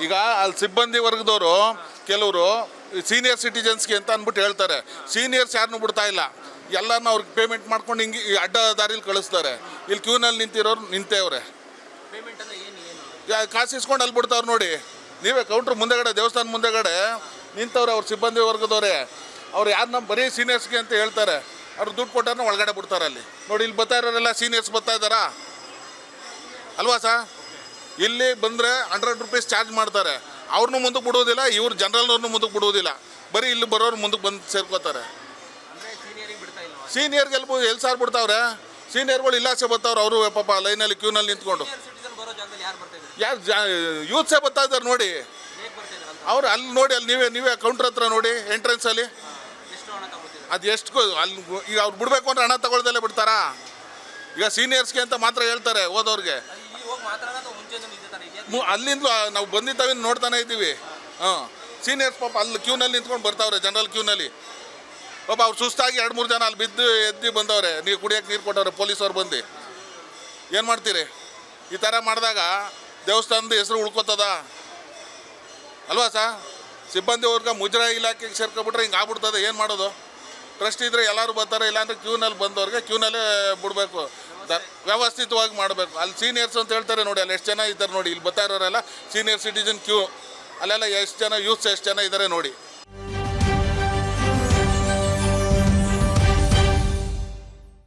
ಈಗ ಅಲ್ಲಿ ಸಿಬ್ಬಂದಿ ವರ್ಗದವರು ಕೆಲವರು ಸೀನಿಯರ್ ಸಿಟಿಜನ್ಸ್ಗೆ ಅಂತ ಅಂದ್ಬಿಟ್ಟು ಹೇಳ್ತಾರೆ. ಸೀನಿಯರ್ಸ್ ಯಾರನ್ನೂ ಬಿಡ್ತಾ ಇಲ್ಲ, ಎಲ್ಲನೂ ಅವ್ರಿಗೆ ಪೇಮೆಂಟ್ ಮಾಡ್ಕೊಂಡು ಹಿಂಗೆ ಈ ಅಡ್ಡ ದಾರಿಲಿ ಕಳಿಸ್ತಾರೆ. ಇಲ್ಲಿ ಕ್ಯೂನಲ್ಲಿ ನಿಂತಿರೋರು ನಿಂತೇವ್ರೆ, ಕಾಸು ಇಸ್ಕೊಂಡು ಅಲ್ಲಿ ಬಿಡ್ತಾವ್ರು ನೋಡಿ. ನೀವೇ ಕೌಂಟ್ರ್ ಮುಂದೆಗಡೆ ದೇವಸ್ಥಾನ ಮುಂದೆಗಡೆ ನಿಂತವ್ರೆ ಅವ್ರ ಸಿಬ್ಬಂದಿ ವರ್ಗದವ್ರೆ. ಅವ್ರು ಯಾರನ್ನ ಬರೀ ಸೀನಿಯರ್ಸ್ಗೆ ಅಂತ ಹೇಳ್ತಾರೆ, ಅವ್ರು ದುಡ್ಡು ಕೊಟ್ಟಾರ ಒಳಗಡೆ ಬಿಡ್ತಾರೆ ಅಲ್ಲಿ ನೋಡಿ. ಇಲ್ಲಿ ಬರ್ತಾ ಇರೋರೆಲ್ಲ ಸೀನಿಯರ್ಸ್ ಬರ್ತಾ ಇದ್ದಾರಾ ಅಲ್ವಾ ಸರ್? ಇಲ್ಲಿ ಬಂದರೆ 100 ರೂಪೀಸ್ ಚಾರ್ಜ್ ಮಾಡ್ತಾರೆ. ಅವ್ರನ್ನೂ ಮುಂದಕ್ಕೆ ಬಿಡೋದಿಲ್ಲ, ಇವ್ರು ಜನರಲ್ನವ್ರನ್ನೂ ಮುಂದಕ್ಕೆ ಬಿಡೋದಿಲ್ಲ. ಬರೀ ಇಲ್ಲಿ ಬರೋರು ಮುಂದಕ್ಕೆ ಬಂದು ಸೇರ್ಕೋತಾರೆ. ಸೀನಿಯರ್ಗೆ ಎಲ್ಲಿ ಸಾರ್ ಬಿಡ್ತಾವ್ರೆ? ಸೀನಿಯರ್ಗಳು ಇಲ್ಲಾಸೆ ಬರ್ತಾವ್ರೆ. ಅವರು ಪಾಪ ಲೈನಲ್ಲಿ ಕ್ಯೂನಲ್ಲಿ ನಿಂತ್ಕೊಂಡು ಯಾರು ಯೂತ್ಸೇ ಬರ್ತಾ ಇದ್ದಾರೆ ನೋಡಿ. ಅವ್ರು ಅಲ್ಲಿ ನೋಡಿ, ಅಲ್ಲಿ ನೀವೇ ಕೌಂಟ್ರ್ ಹತ್ರ ನೋಡಿ ಎಂಟ್ರೆನ್ಸಲ್ಲಿ ಅದು ಎಷ್ಟು ಅಲ್ಲಿ. ಈಗ ಅವ್ರು ಬಿಡಬೇಕು ಅಂದ್ರೆ ಹಣ ತಗೊಳ್ದಲ್ಲೇ ಬಿಡ್ತಾರಾ? ಈಗ ಸೀನಿಯರ್ಸ್ಗೆ ಅಂತ ಮಾತ್ರ ಹೇಳ್ತಾರೆ ಹೋದವ್ರಿಗೆ. ಅಲ್ಲಿಂದ ನಾವು ಬಂದಿದ್ದಾವೆ ನೋಡ್ತಾನೆ ಇದ್ದೀವಿ. ಸೀನಿಯರ್ಸ್ ಪಾಪ ಅಲ್ಲಿ ಕ್ಯೂನಲ್ಲಿ ನಿಂತ್ಕೊಂಡು ಬರ್ತಾವ್ರೆ, ಜನರಲ್ ಕ್ಯೂನಲ್ಲಿ. ಪಾಪ ಅವ್ರು ಸುಸ್ತಾಗಿ 2-3 ಜನ ಅಲ್ಲಿ ಬಿದ್ದು ಎದ್ದು ಬಂದವ್ರೆ. ನೀವು ಕುಡಿಯೋಕೆ ನೀರು ಕೊಟ್ಟವ್ರೆ ಪೊಲೀಸವ್ರು ಬಂದು. ಏನು ಮಾಡ್ತೀರಿ? ಈ ಥರ ಮಾಡಿದಾಗ ದೇವಸ್ಥಾನದ ಹೆಸರು ಉಳ್ಕೋತದ ಅಲ್ವಾ ಸರ್? ಸಿಬ್ಬಂದಿ ವರ್ಗ ಮುಜರಾಯಿ ಇಲಾಖೆಗೆ ಸೇರ್ಕೊಬಿಟ್ರೆ ಹಿಂಗೆ ಆಗ್ಬಿಡ್ತದೆ. ಏನು ಮಾಡೋದು? ಟ್ರಸ್ಟ್ ಇದ್ದರೆ ಎಲ್ಲರೂ ಬರ್ತಾರೆ, ಇಲ್ಲಾಂದರೆ ಕ್ಯೂನಲ್ಲಿ ಬಂದವ್ರಿಗೆ ಕ್ಯೂನಲ್ಲೇ ಬಿಡಬೇಕು, ವ್ಯವಸ್ಥಿತವಾಗಿ ಮಾಡಬೇಕು. ಅಲ್ಲಿ ಸೀನಿಯರ್ಸ್ ಅಂತ ಹೇಳ್ತಾರೆ ನೋಡಿ, ಅಲ್ಲಿ ಎಷ್ಟು ಜನ ಇದ್ದಾರೆ ನೋಡಿ. ಇಲ್ಲಿ ಬರ್ತಾ ಇರೋರೆಲ್ಲ ಸೀನಿಯರ್ ಸಿಟಿಜನ್ ಕ್ಯೂ. ಅಲ್ಲೆಲ್ಲ ಎಷ್ಟು ಜನ ಯೂತ್ಸ್ ಎಷ್ಟು ಜನ ಇದ್ದಾರೆ ನೋಡಿ.